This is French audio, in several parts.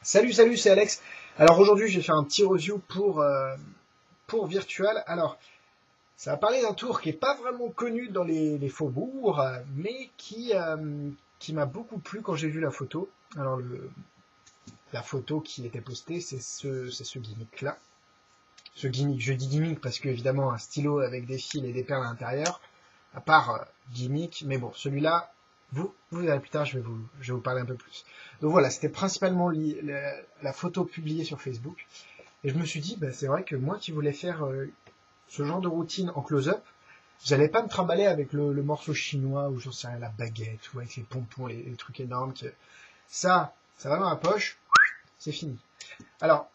Salut, salut, c'est Alex. Alors aujourd'hui, je vais faire un petit review pour Virtual. Alors, ça va parler d'un tour qui est pas vraiment connu dans les faubourgs, mais qui m'a beaucoup plu quand j'ai vu la photo. Alors, la photo qui était postée, c'est ce gimmick-là. Ce gimmick, je dis gimmick parce que évidemment un stylo avec des fils et des perles à l'intérieur, à part gimmick, mais bon, celui-là, vous verrez plus tard, je vais vous parler un peu plus. Donc voilà, c'était principalement la photo publiée sur Facebook. Et je me suis dit, bah, c'est vrai que moi qui voulais faire ce genre de routine en close-up, j'allais pas me trimballer avec le morceau chinois ou j'en sais rien, la baguette ou avec les pompons, les trucs énormes. Ça va dans la poche, c'est fini. Alors,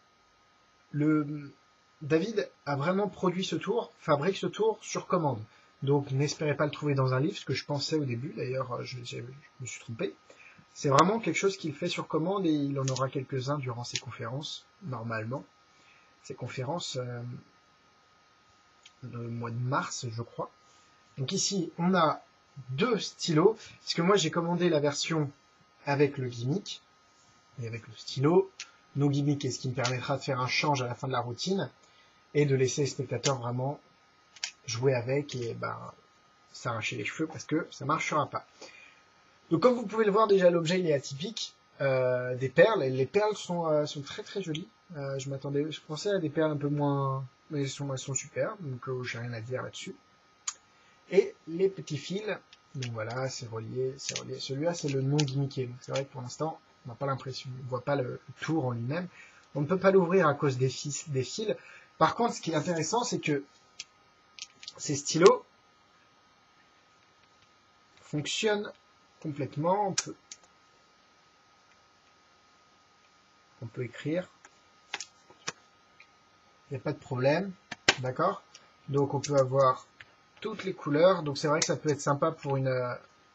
David a vraiment produit ce tour, fabrique ce tour sur commande. Donc n'espérez pas le trouver dans un livre, ce que je pensais au début, d'ailleurs je me suis trompé. C'est vraiment quelque chose qu'il fait sur commande et il en aura quelques-uns durant ses conférences, normalement. Ses conférences le mois de mars, je crois. Donc ici, on a deux stylos, parce que moi j'ai commandé la version avec le gimmick et avec le stylo. No gimmick est ce qui me permettra de faire un change à la fin de la routine et de laisser les spectateurs vraiment jouer avec et s'arracher les cheveux parce que ça marchera pas. Donc comme vous pouvez le voir déjà, l'objet il est atypique, des perles, et les perles sont très très jolies. Je pensais à des perles un peu moins, mais elles sont super, donc j'ai rien à dire là-dessus. Et les petits fils, donc voilà, c'est relié. Celui-là c'est le non gimmické, donc c'est vrai que pour l'instant on n'a pas l'impression, on voit pas le tour en lui-même. On ne peut pas l'ouvrir à cause des fils. Par contre, ce qui est intéressant, c'est que ces stylos fonctionnent complètement. On peut écrire. Il n'y a pas de problème. D'accord? Donc on peut avoir toutes les couleurs. Donc c'est vrai que ça peut être sympa pour une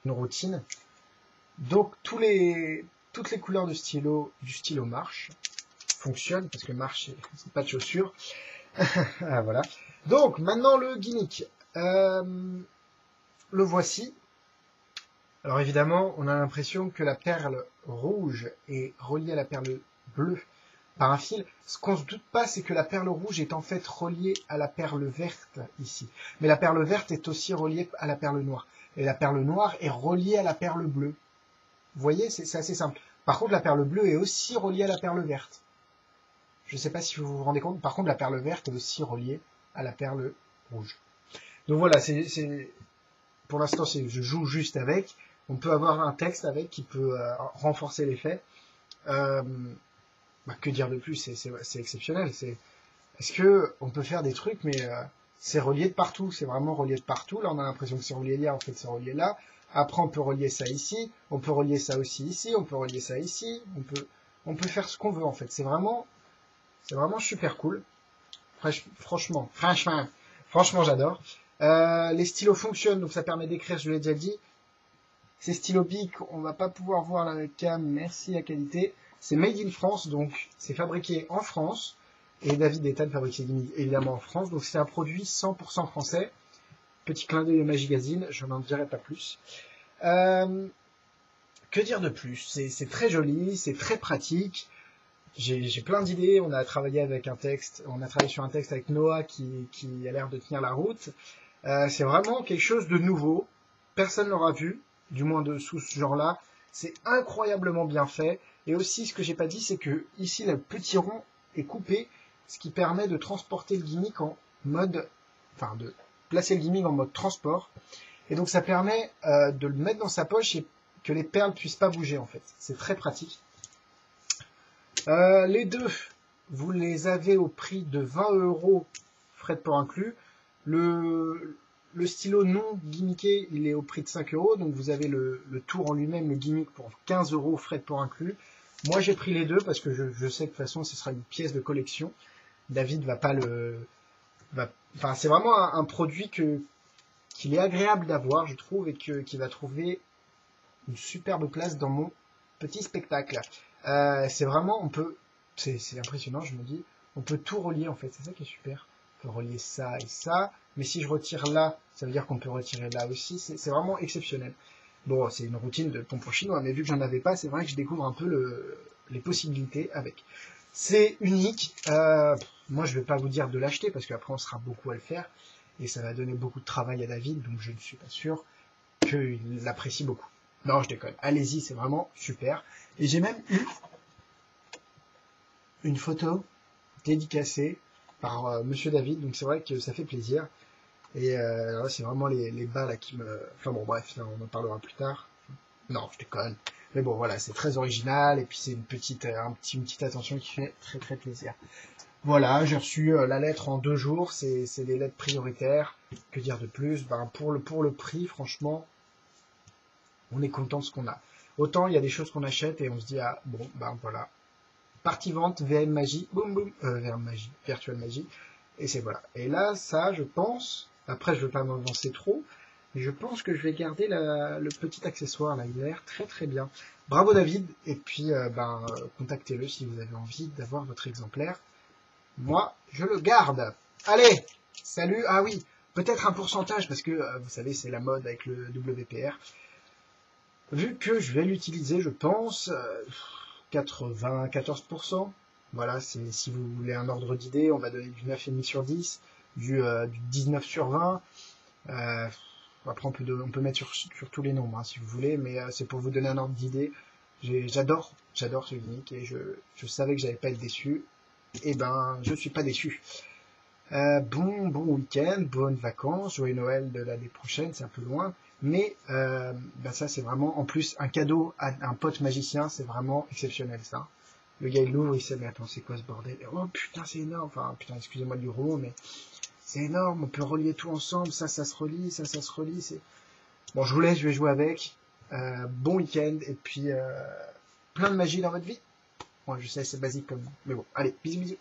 routine. Donc toutes les couleurs du stylo marche. Fonctionnent, parce que marche, c'est pas de chaussures. Ah, voilà. Donc maintenant le gimmick. Le voici. Alors évidemment, on a l'impression que la perle rouge est reliée à la perle bleue par un fil. Ce qu'on ne se doute pas, c'est que la perle rouge est en fait reliée à la perle verte ici. Mais la perle verte est aussi reliée à la perle noire. Et la perle noire est reliée à la perle bleue. Vous voyez, c'est assez simple. Par contre, la perle bleue est aussi reliée à la perle verte. Je ne sais pas si vous vous rendez compte. Par contre, la perle verte est aussi reliée à la perle rouge. Donc voilà, pour l'instant, je joue juste avec. On peut avoir un texte avec qui peut renforcer l'effet. Que dire de plus, c'est exceptionnel. Est-ce que on peut faire des trucs, mais c'est relié de partout, c'est vraiment relié de partout. Là, on a l'impression que c'est relié là, en fait, c'est relié là. Après, on peut relier ça ici, on peut relier ça aussi ici, on peut relier ça ici. On peut faire ce qu'on veut, en fait. C'est vraiment super cool. Franchement, j'adore. Les stylos fonctionnent, donc ça permet d'écrire, je l'ai déjà dit. Ces stylos Bic, on va pas pouvoir voir la cam, merci la qualité. C'est made in France, donc c'est fabriqué en France. Et David Ethan fabriqué évidemment en France, donc c'est un produit 100% français. Petit clin d'œil au Magazine, je n'en dirai pas plus. Que dire de plus? C'est très joli, c'est très pratique. J'ai plein d'idées, on a travaillé sur un texte avec Noah qui a l'air de tenir la route. C'est vraiment quelque chose de nouveau, personne l'aura vu, du moins sous ce genre-là. C'est incroyablement bien fait. Et aussi, ce que j'ai pas dit, c'est que ici, le petit rond est coupé, ce qui permet de transporter le gimmick de placer le gimmick en mode transport. Et donc, ça permet de le mettre dans sa poche et que les perles puissent pas bouger, en fait. C'est très pratique. Les deux, vous les avez au prix de 20 €, frais de port inclus. Le stylo non gimmické, il est au prix de 5 €, donc vous avez le tour en lui-même, le gimmick, pour 15 €, frais de port inclus. Moi j'ai pris les deux parce que je sais que de toute façon ce sera une pièce de collection. David va pas enfin c'est vraiment un produit qu'il est agréable d'avoir, je trouve, et qui va trouver une superbe place dans mon petit spectacle. C'est vraiment, c'est impressionnant, je me dis, on peut tout relier en fait, c'est ça qui est super. On peut relier ça et ça, mais si je retire là, ça veut dire qu'on peut retirer là aussi, c'est vraiment exceptionnel. Bon, c'est une routine de pompon chinois, mais vu que j'en avais pas, c'est vrai que je découvre un peu les possibilités avec. C'est unique. Moi, je vais pas vous dire de l'acheter parce qu'après, on sera beaucoup à le faire et ça va donner beaucoup de travail à David, donc je ne suis pas sûr qu'il l'apprécie beaucoup. Non, je déconne. Allez-y, c'est vraiment super. Et j'ai même eu une photo dédicacée par Monsieur David, donc c'est vrai que ça fait plaisir. Et c'est vraiment les bas là qui me... Enfin bon, bref, là, on en parlera plus tard. Non, je déconne. Mais bon, voilà, c'est très original, et puis c'est une petite attention qui fait très très plaisir. Voilà, j'ai reçu la lettre en 2 jours, c'est des lettres prioritaires. Que dire de plus? Ben, pour le prix, franchement, on est content de ce qu'on a. Autant il y a des choses qu'on achète et on se dit, ah bon, ben voilà. Partie vente, VM Magie, boum boum, VM Magie, Virtual Magie, et c'est voilà. Et là, ça, je pense, après je veux pas m'avancer trop, mais je pense que je vais garder le petit accessoire là, il a l'air très très bien. Bravo David, et puis contactez-le si vous avez envie d'avoir votre exemplaire. Moi, je le garde. Allez, salut, ah oui, peut-être un pourcentage, parce que vous savez, c'est la mode avec le WPR. Vu que je vais l'utiliser, je pense, 94%. Voilà, c'est si vous voulez un ordre d'idée, on va donner du 9,5 sur 10, du 19 sur 20. Après, on peut mettre sur tous les nombres, hein, si vous voulez, mais c'est pour vous donner un ordre d'idée. J'adore ce gimmick et je savais que j'allais pas être déçu. Et ben, je suis pas déçu. Bon week-end, bonnes vacances, joyeux Noël de l'année prochaine, c'est un peu loin. Mais ça, c'est vraiment, en plus, un cadeau à un pote magicien, c'est vraiment exceptionnel, ça. Le gars, il l'ouvre, il sait, mais attends, c'est quoi ce bordel? Oh putain, c'est énorme. Enfin, putain, excusez-moi du gros, mais c'est énorme, on peut relier tout ensemble, ça se relie, ça se relie. Bon, je vous laisse, je vais jouer avec. Bon week-end, et puis plein de magie dans votre vie. Moi, je sais, c'est basique comme... Mais bon, allez, bisous, bisous.